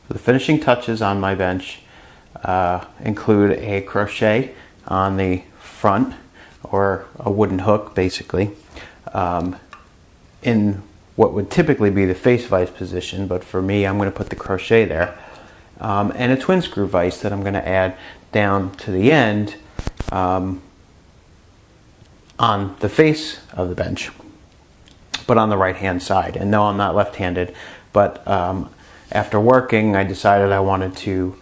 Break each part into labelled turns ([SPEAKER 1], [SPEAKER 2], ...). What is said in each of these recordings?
[SPEAKER 1] So the finishing touches on my bench include a crochet on the front, or a wooden hook basically, in what would typically be the face vise position, but for me I'm going to put the crochet there, and a twin screw vise that I'm going to add down to the end on the face of the bench, but on the right hand side. And no, I'm not left-handed, but after working I decided I wanted to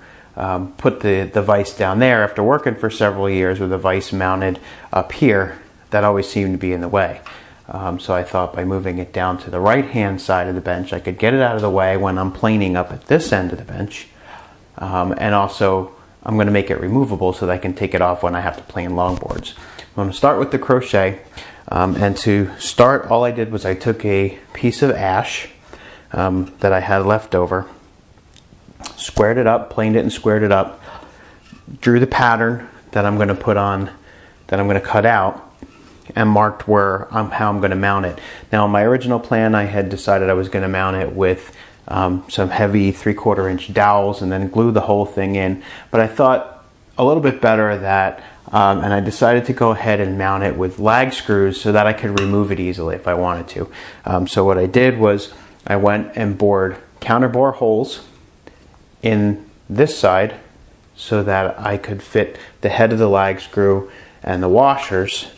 [SPEAKER 1] put the vise down there. After working for several years with a vise mounted up here, that always seemed to be in the way. So I thought by moving it down to the right hand side of the bench, I could get it out of the way when I'm planing up at this end of the bench. And also I'm going to make it removable so that I can take it off when I have to plane longboards. I'm going to start with the crochet. And to start, all I did was I took a piece of ash that I had left over, squared it up, planed it and squared it up, drew the pattern that I'm going to put on, that I'm going to cut out, and marked how I'm going to mount it. Now, in my original plan, I had decided I was going to mount it with some heavy 3/4 inch dowels and then glue the whole thing in. But I thought a little bit better of that, and I decided to go ahead and mount it with lag screws so that I could remove it easily if I wanted to. So what I did was I went and bored counterbore holes in this side so that I could fit the head of the lag screw and the washers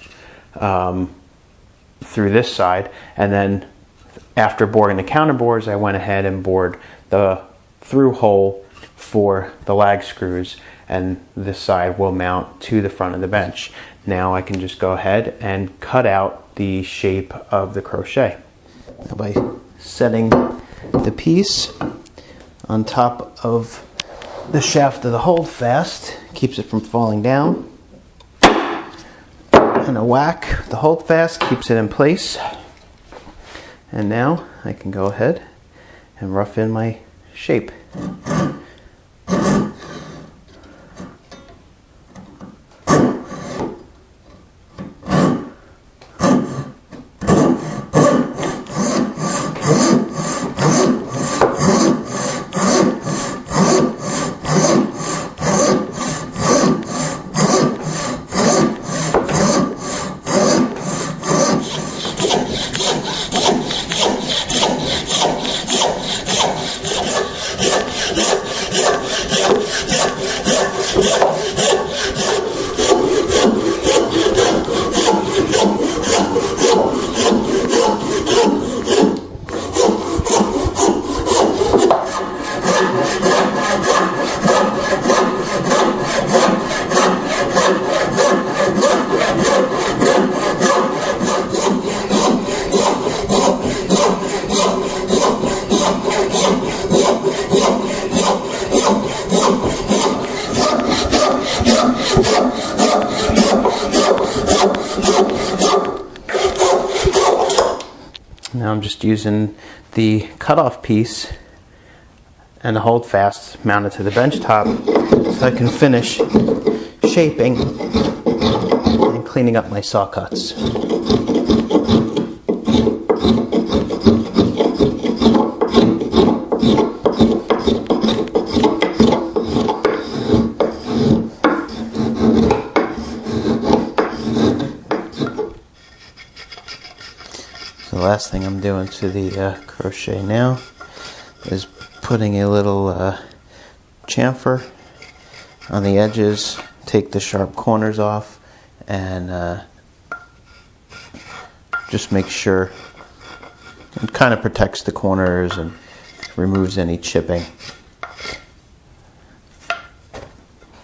[SPEAKER 1] through this side, and then after boring the counterbores I went ahead and bored the through hole for the lag screws, and this side will mount to the front of the bench. Now I can just go ahead and cut out the shape of the crochet by setting the piece on top of the shaft of the Holdfast. Keeps it from falling down. And a whack the Holdfast keeps it in place. And now I can go ahead and rough in my shape. Now I'm just using the cutoff piece and the Holdfast mounted to the bench top so I can finish shaping and cleaning up my saw cuts. The last thing I'm doing to the crochet now is putting a little chamfer on the edges, take the sharp corners off, and just make sure it kind of protects the corners and removes any chipping.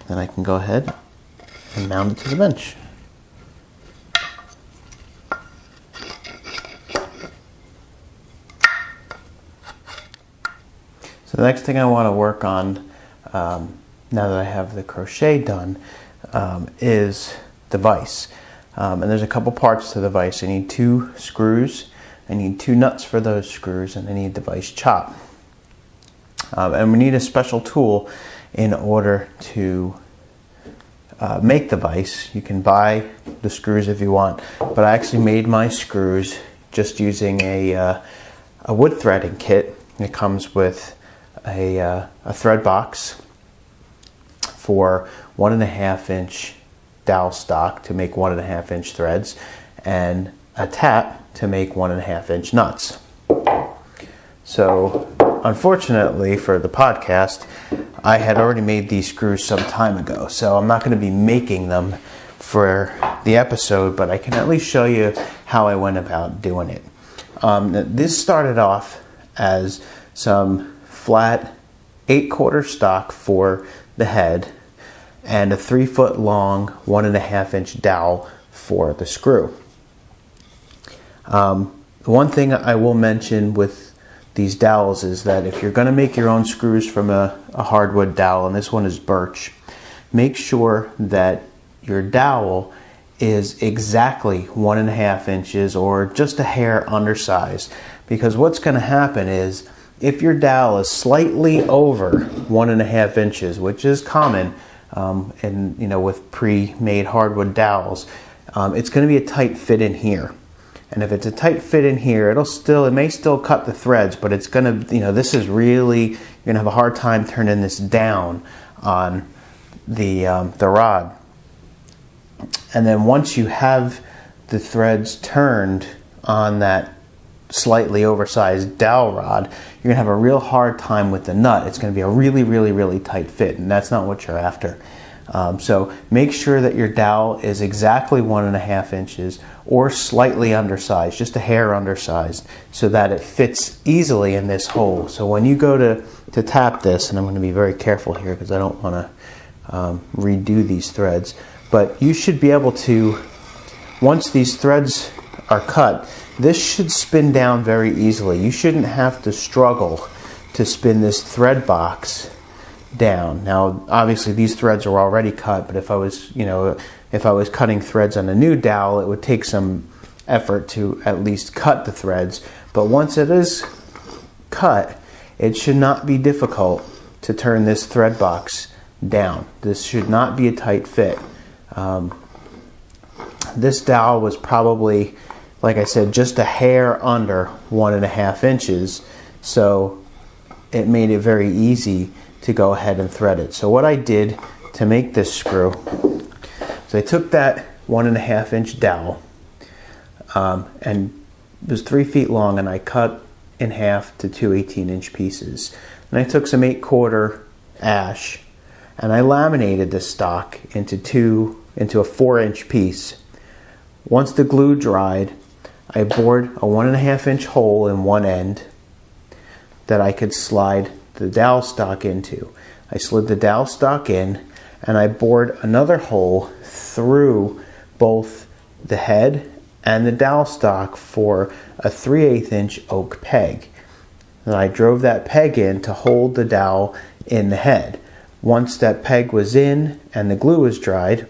[SPEAKER 1] Then I can go ahead and mount it to the bench. So the next thing I want to work on, now that I have the crochet done, is the vise. And there's a couple parts to the vise. I need 2 screws, I need 2 nuts for those screws, and I need the vise chop. And we need a special tool in order to make the vise. You can buy the screws if you want, but I actually made my screws just using a wood threading kit. It comes with a thread box for 1.5 inch dowel stock to make 1.5 inch threads, and a tap to make 1.5 inch nuts. So unfortunately for the podcast, I had already made these screws some time ago, so I'm not going to be making them for the episode, but I can at least show you how I went about doing it. This started off as some flat 8/4 stock for the head and a 3 foot long 1.5 inch dowel for the screw. One thing I will mention with these dowels is that if you're going to make your own screws from a hardwood dowel, and this one is birch, make sure that your dowel is exactly 1.5 inches or just a hair undersized, because what's going to happen is if your dowel is slightly over 1.5 inches, which is common with pre-made hardwood dowels, it's going to be a tight fit in here. And if it's a tight fit in here, it may still cut the threads, but it's going to, this is really, you're going to have a hard time turning this down on the rod. And then once you have the threads turned on that slightly oversized dowel rod, you're going to have a real hard time with the nut. It's going to be a really, really, really tight fit, and that's not what you're after. So make sure that your dowel is exactly 1.5 inches or slightly undersized, just a hair undersized, so that it fits easily in this hole. So when you go to tap this, and I'm going to be very careful here because I don't want to redo these threads, but you should be able to, once these threads are cut, this should spin down very easily. You shouldn't have to struggle to spin this thread box down. Now, obviously these threads are already cut, but if I was cutting threads on a new dowel, it would take some effort to at least cut the threads. But once it is cut, it should not be difficult to turn this thread box down. This should not be a tight fit. This dowel was probably, like I said, just a hair under 1.5 inches, so it made it very easy to go ahead and thread it. So what I did to make this screw, so I took that 1.5 inch dowel, and it was 3 feet long, and I cut in half to 2 18-inch pieces. And I took some 8/4 ash, and I laminated the stock into a 4-inch piece. Once the glue dried, I bored a 1.5 inch hole in one end that I could slide the dowel stock into. I slid the dowel stock in, and I bored another hole through both the head and the dowel stock for a 3/8 inch oak peg. And I drove that peg in to hold the dowel in the head. Once that peg was in and the glue was dried,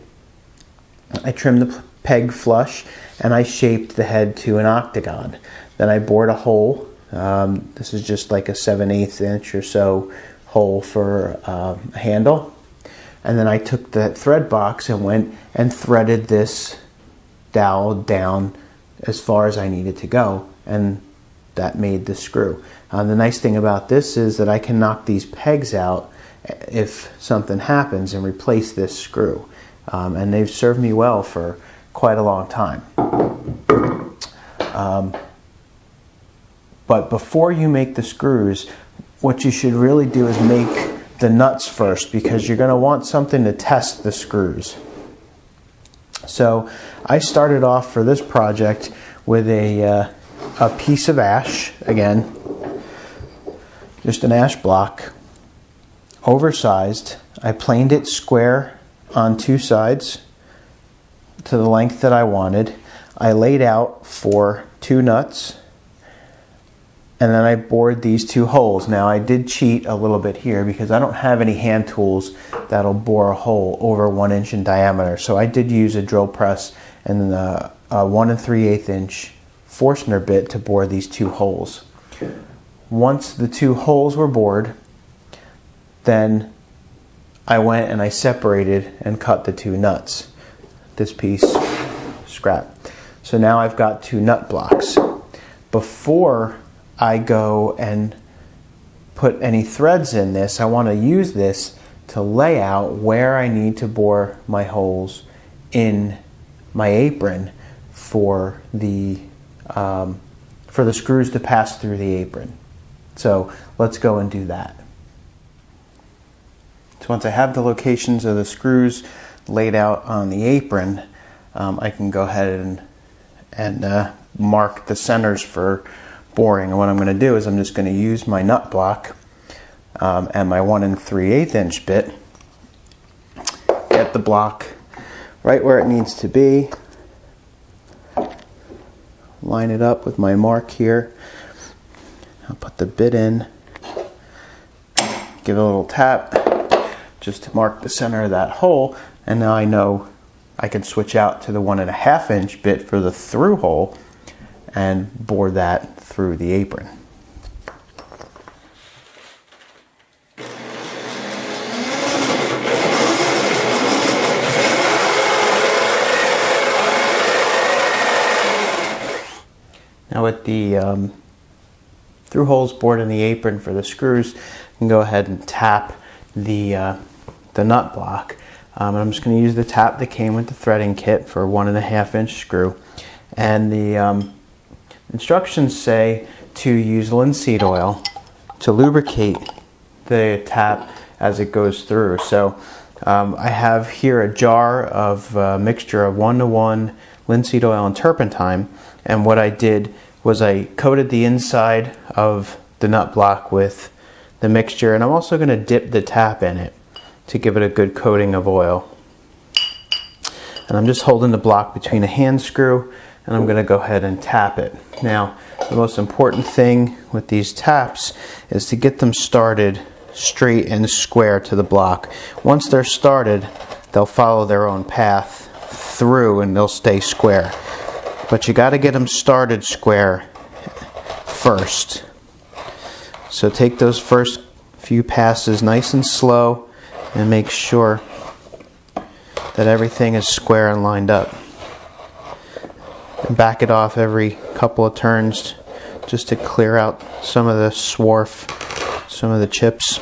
[SPEAKER 1] I trimmed the peg flush and I shaped the head to an octagon. Then I bored a hole. This is just like a 7/8 inch or so hole for a handle. And then I took the thread box and went and threaded this dowel down as far as I needed to go, and that made the screw. The nice thing about this is that I can knock these pegs out if something happens and replace this screw. And they've served me well for quite a long time. But before you make the screws, what you should really do is make the nuts first, because you're going to want something to test the screws. So I started off for this project with a piece of ash, again, just an ash block, oversized. I planed it square on 2 sides to the length that I wanted. I laid out for 2 nuts, and then I bored these 2 holes. Now I did cheat a little bit here because I don't have any hand tools that'll bore a hole over 1 inch in diameter. So I did use a drill press and a 1 3/8 inch Forstner bit to bore these 2 holes. Once the 2 holes were bored, then I went and I separated and cut the 2 nuts. This piece, scrap. So now I've got 2 nut blocks. Before I go and put any threads in this, I want to use this to lay out where I need to bore my holes in my apron for the screws to pass through the apron. So let's go and do that. So once I have the locations of the screws laid out on the apron, I can go ahead and mark the centers for boring. And what I'm going to do is I'm just going to use my nut block and my 1 3/8 inch bit, get the block right where it needs to be, line it up with my mark here. I'll put the bit in, give it a little tap just to mark the center of that hole, and now I know I can switch out to the 1 1/2 inch bit for the through hole and bore that through the apron. Now with the through holes bored in the apron for the screws, you can go ahead and tap the nut block. I'm just going to use the tap that came with the threading kit for a 1 1/2 inch screw. And the instructions say to use linseed oil to lubricate the tap as it goes through. So I have here a jar of a mixture of 1:1 linseed oil and turpentine, and what I did was I coated the inside of the nut block with the mixture, and I'm also going to dip the tap in it to give it a good coating of oil. And I'm just holding the block between a hand screw, and I'm going to go ahead and tap it. Now, the most important thing with these taps is to get them started straight and square to the block. Once they're started, they'll follow their own path through and they'll stay square. But you got to get them started square first. So take those first few passes nice and slow and make sure that everything is square and lined up. And back it off every couple of turns just to clear out some of the swarf, some of the chips.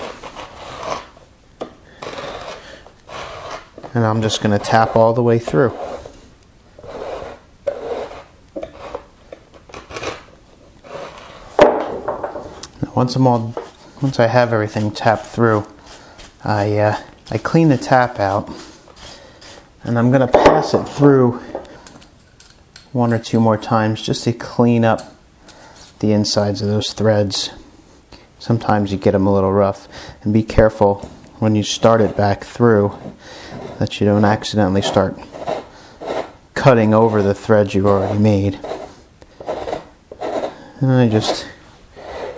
[SPEAKER 1] And I'm just going to tap all the way through. Once I have everything tapped through, I clean the tap out, and I'm going to pass it through 1 or 2 more times just to clean up the insides of those threads. Sometimes you get them a little rough, and be careful when you start it back through that you don't accidentally start cutting over the threads you've already made. And I just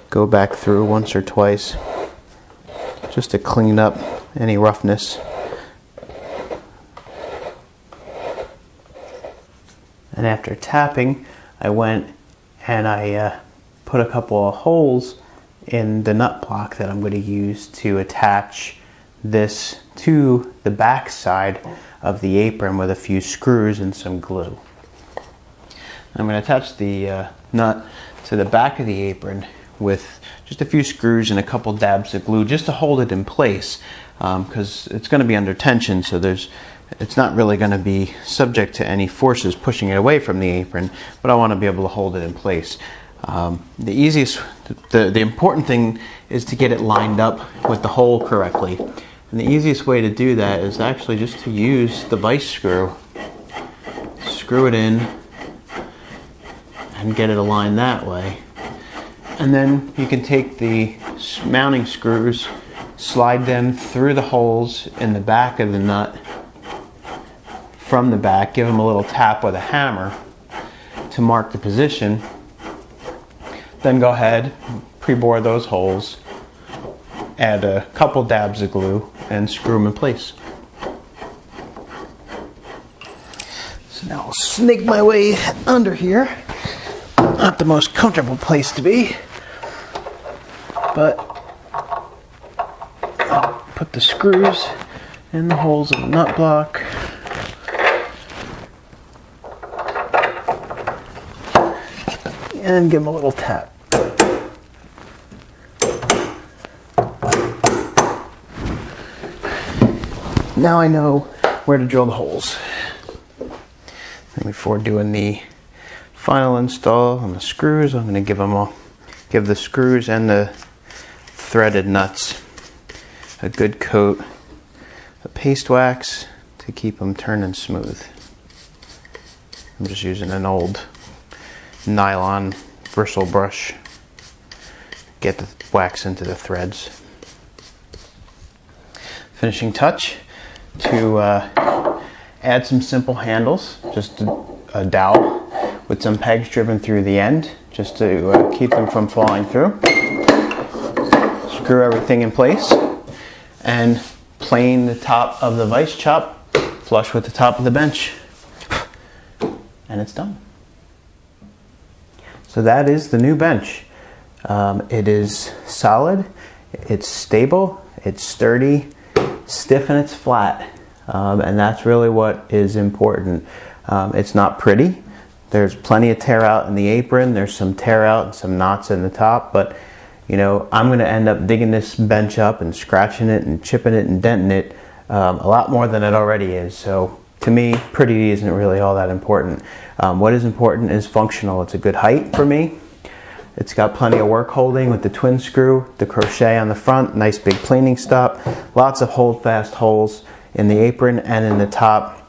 [SPEAKER 1] go back through once or twice just to clean up any roughness. And after tapping, I went and I put a couple of holes in the nut block that I'm going to use to attach this to the back side of the apron with a few screws and some glue. I'm going to attach the nut to the back of the apron with just a few screws and a couple dabs of glue just to hold it in place, because it's going to be under tension, so it's not really going to be subject to any forces pushing it away from the apron, but I want to be able to hold it in place. The important thing is to get it lined up with the hole correctly, and the easiest way to do that is actually just to use the vise screw. Screw it in and get it aligned that way. And then you can take the mounting screws, slide them through the holes in the back of the nut from the back, give them a little tap with a hammer to mark the position. Then go ahead, pre-bore those holes, add a couple dabs of glue, and screw them in place. So now I'll snake my way under here. Not the most comfortable place to be, but I'll put the screws in the holes of the nut block. And give them a little tap. now I know where to drill the holes. And before doing the final install on the screws, I'm going to give the screws and the threaded nuts a good coat of paste wax to keep them turning smooth. I'm just using an old nylon bristle brush. Get the wax into the threads. Finishing touch to add some simple handles, just a dowel with some pegs driven through the end, just to keep them from falling through. Screw everything in place and plane the top of the vise chop flush with the top of the bench, and it's done. So that is the new bench. It is solid, it's stable, it's sturdy, stiff, and it's flat. And that's really what is important. It's not pretty. There's plenty of tear out in the apron. There's some tear out and some knots in the top, but you know, I'm going to end up digging this bench up and scratching it and chipping it and denting it a lot more than it already is. So to me, pretty isn't really all that important. What is important is functional. It's a good height for me. It's got plenty of work holding with the twin screw, the crochet on the front, nice big planing stop, lots of Holdfast holes in the apron and in the top,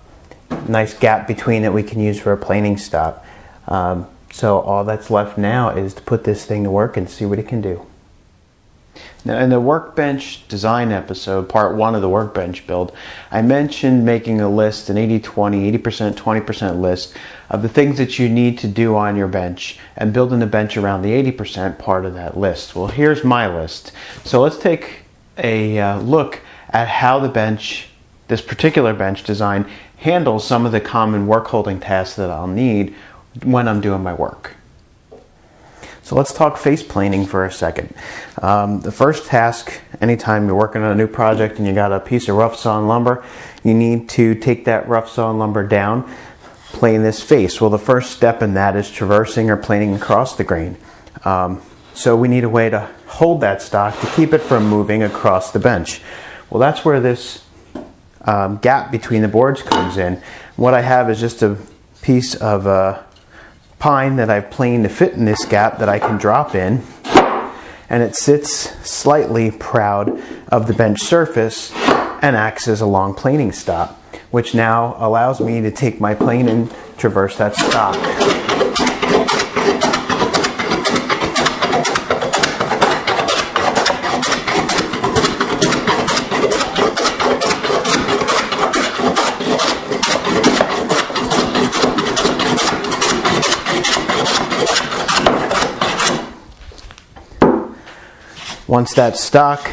[SPEAKER 1] nice gap between it we can use for a planing stop. So all that's left now is to put this thing to work and see what it can do. Now, in the Workbench design episode, part 1 of the Workbench build, I mentioned making a list, an 80-20, 80%, 20% list of the things that you need to do on your bench and building the bench around the 80% part of that list. Well, here's my list. So let's take a look at how the bench, this particular bench design, handles some of the common work holding tasks that I'll need when I'm doing my work. So let's talk face planing for a second. The first task, anytime you're working on a new project and you got a piece of rough sawn lumber, you need to take that rough sawn lumber down, plane this face. Well, the first step in that is traversing or planing across the grain. So we need a way to hold that stock to keep it from moving across the bench. Well, that's where this gap between the boards comes in. What I have is just a piece of pine that I've planed to fit in this gap that I can drop in, and it sits slightly proud of the bench surface and acts as a long planing stop, which now allows me to take my plane and traverse that stock. Once that stock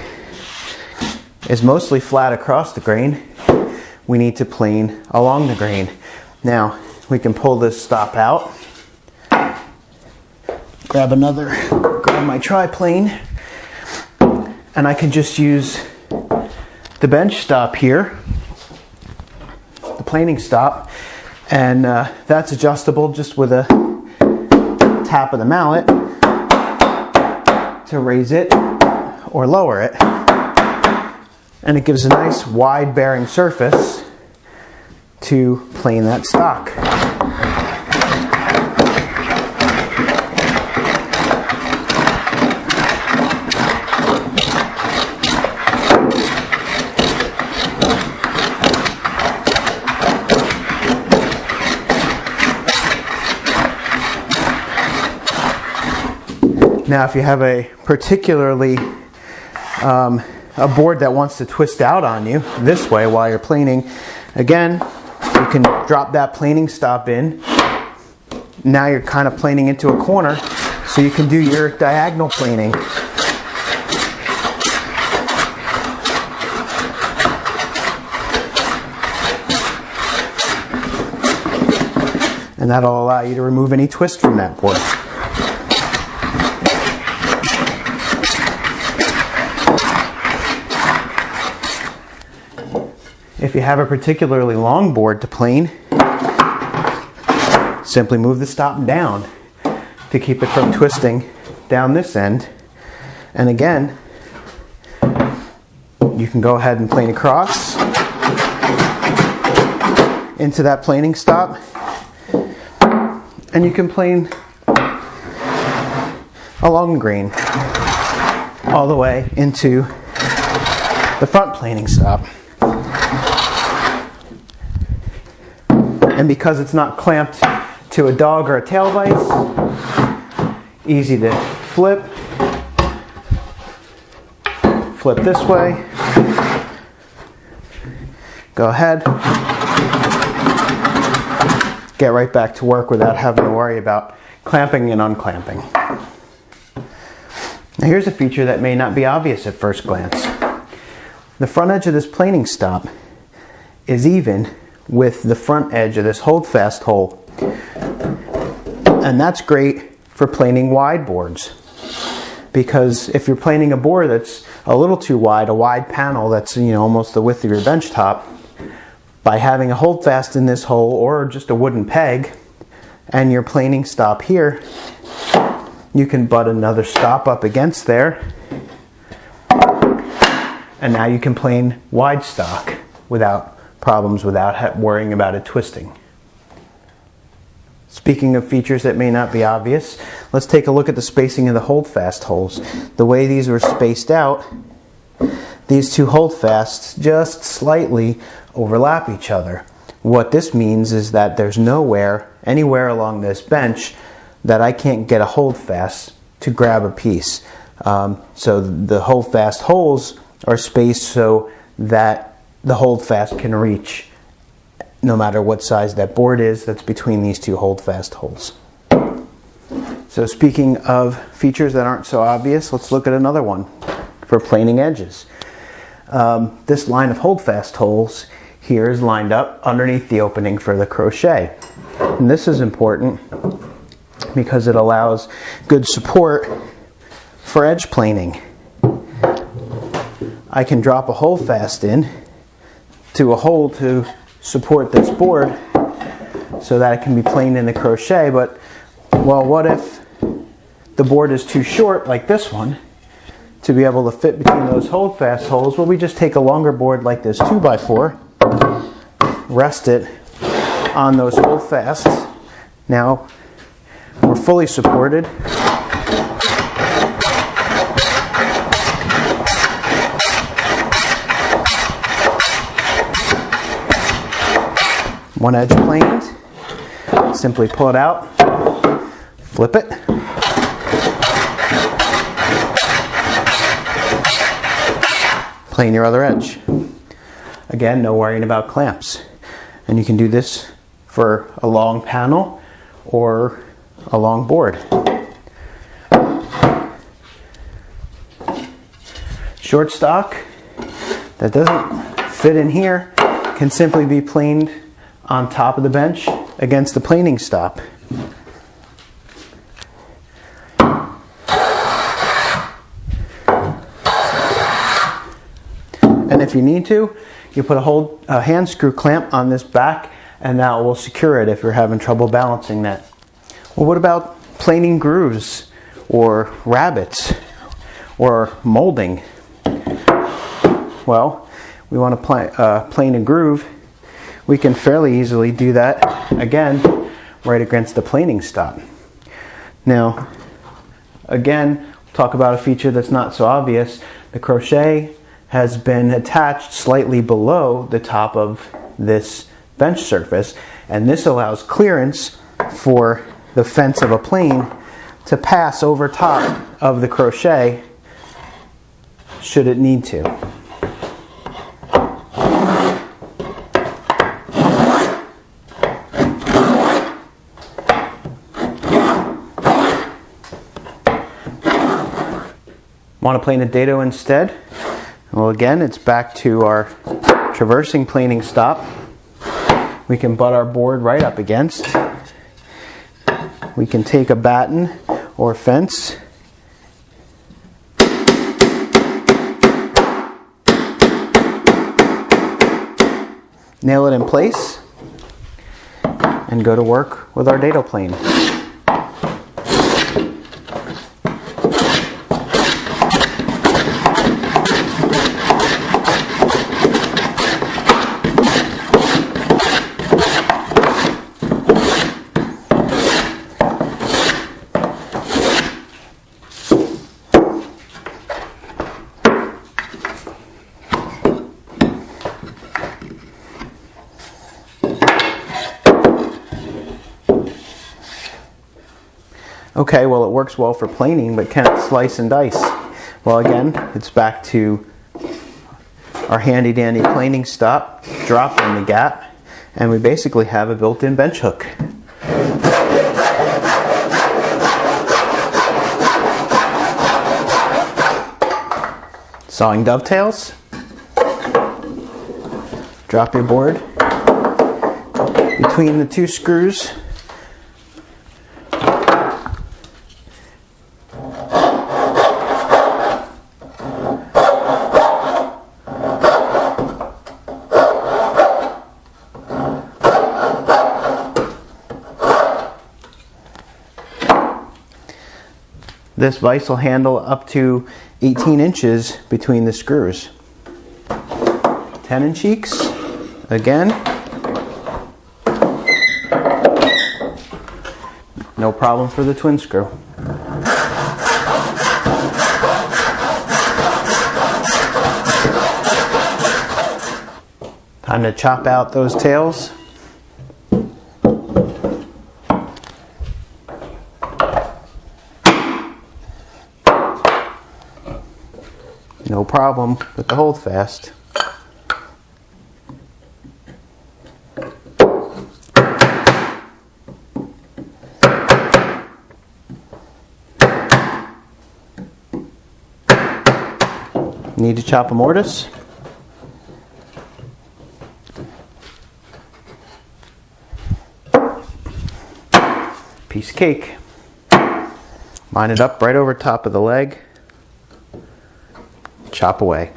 [SPEAKER 1] is mostly flat across the grain, we need to plane along the grain. Now, we can pull this stop out, grab my tri-plane, and I can just use the bench stop here, the planing stop, and that's adjustable just with a tap of the mallet to raise it or lower it, and it gives a nice wide bearing surface to plane that stock. Now, if you have a particularly a board that wants to twist out on you this way while you're planing, again, you can drop that planing stop in. Now you're kind of planing into a corner, so you can do your diagonal planing. And that'll allow you to remove any twist from that board. If you have a particularly long board to plane, simply move the stop down to keep it from twisting down this end. And again, you can go ahead and plane across into that planing stop, and you can plane a long grain all the way into the front planing stop. And because it's not clamped to a dog or a tail vise, easy to flip this way, go ahead, get right back to work without having to worry about clamping and unclamping. Now here's a feature that may not be obvious at first glance. The front edge of this planing stop is even with the front edge of this Holdfast hole. And that's great for planing wide boards. Because if you're planing a board that's a little too wide, a wide panel that's almost the width of your bench top, by having a Holdfast in this hole or just a wooden peg and your planing stop here, you can butt another stop up against there, and now you can plane wide stock without problems, without worrying about it twisting. Speaking of features that may not be obvious, let's take a look at the spacing of the Holdfast holes. The way these were spaced out, these two Holdfasts just slightly overlap each other. What this means is that there's anywhere along this bench that I can't get a Holdfast to grab a piece. So the Holdfast holes are spaced so that the Holdfast can reach no matter what size that board is that's between these two Holdfast holes. So speaking of features that aren't so obvious, let's look at another one for planing edges. This line of Holdfast holes here is lined up underneath the opening for the crochet. And this is important because it allows good support for edge planing. I can drop a Holdfast in to a hole to support this board so that it can be planed in the crochet, but well, what if the board is too short, like this one, to be able to fit between those Holdfast holes? Well, we just take a longer board like this 2x4, rest it on those Holdfasts. Now we're fully supported. One edge planed, simply pull it out, flip it, plane your other edge. Again, no worrying about clamps. And you can do this for a long panel or a long board. Short stock that doesn't fit in here can simply be planed on top of the bench against the planing stop. And if you need to, you put a hand screw clamp on this back, and that will secure it if you're having trouble balancing that. Well, what about planing grooves or rabbets or molding? Well, we want to plane a groove. We can fairly easily do that, again, right against the planing stop. Now, again, we'll talk about a feature that's not so obvious. The crochet has been attached slightly below the top of this bench surface, and this allows clearance for the fence of a plane to pass over top of the crochet should it need to. Want to plane a dado instead? Well, again, it's back to our traversing planing stop. We can butt our board right up against. We can take a batten or fence, nail it in place, and go to work with our dado plane. Okay, well, it works well for planing, but can it slice and dice? Well, again, it's back to our handy dandy planing stop, drop in the gap, and we basically have a built-in bench hook. Sawing dovetails. Drop your board between the two screws. This vise will handle up to 18 inches between the screws. Tenon cheeks, again. No problem for the twin screw. Time to chop out those tails. No problem with the Holdfast. Need to chop a mortise. Piece of cake. Line it up right over top of the leg. Chop away.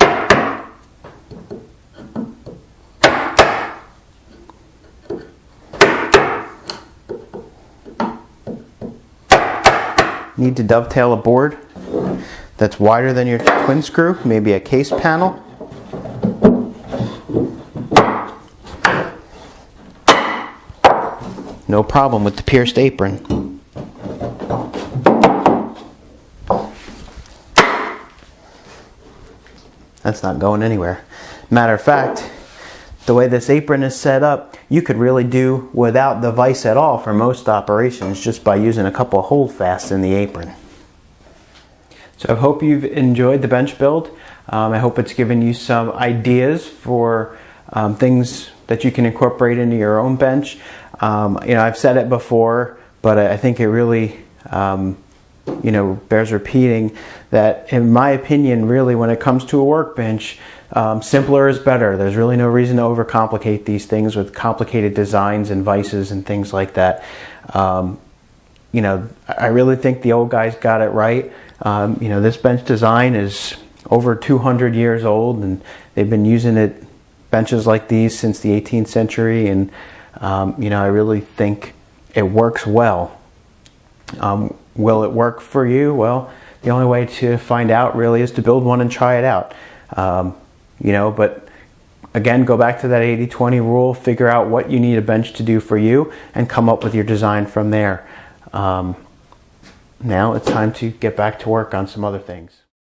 [SPEAKER 1] Need to dovetail a board that's wider than your twin screw, maybe a case panel. No problem with the pierced apron. That's not going anywhere. Matter of fact, the way this apron is set up, you could really do without the vise at all for most operations just by using a couple of Holdfasts in the apron. So I hope you've enjoyed the bench build. I hope it's given you some ideas for things that you can incorporate into your own bench. I've said it before, but I think it really bears repeating that, in my opinion, really when it comes to a workbench, simpler is better. There's really no reason to overcomplicate these things with complicated designs and vices and things like that. I really think the old guys got it right. This bench design is over 200 years old, and they've been using benches like these since the 18th century, and I really think it works well. Will it work for you? Well, the only way to find out really is to build one and try it out. But again, go back to that 80-20 rule, figure out what you need a bench to do for you, and come up with your design from there. Now it's time to get back to work on some other things.